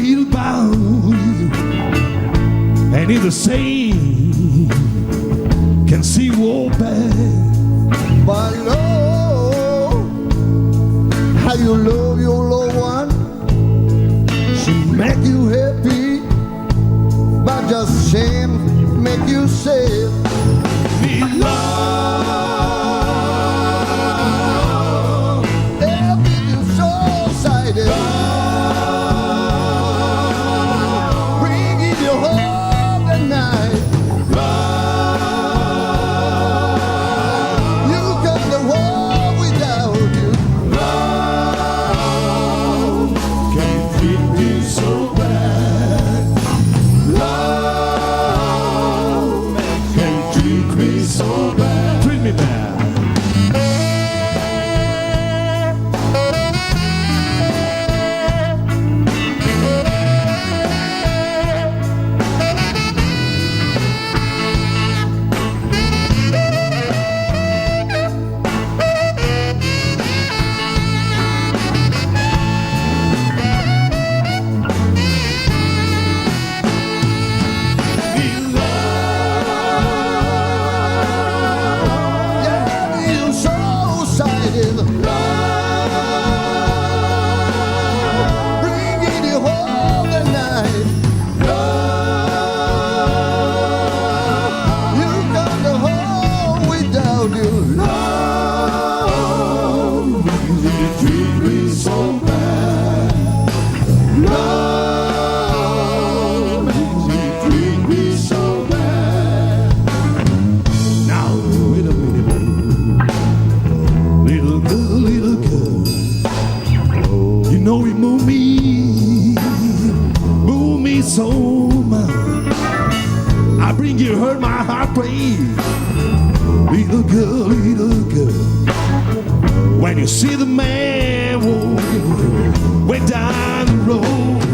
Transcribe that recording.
little about you, and it's the same can see war bad. But Lord, how you love your loved one, she make you happy, but just shame make you sad. Me love, They'll make you so excited, bringing you home at night. You got the world without you. can you treat me so bad? Love, can you treat me so bad? Treat me bad. Yeah, you so excited, bringing you home at night. You got the home without you. Love, can you treat me so bad? Love, can you treat me so bad? Now, wait a minute, little girl, you know it move me so much. I bring you hurt my heart, break. Little girl, when you see the man walking way down the road,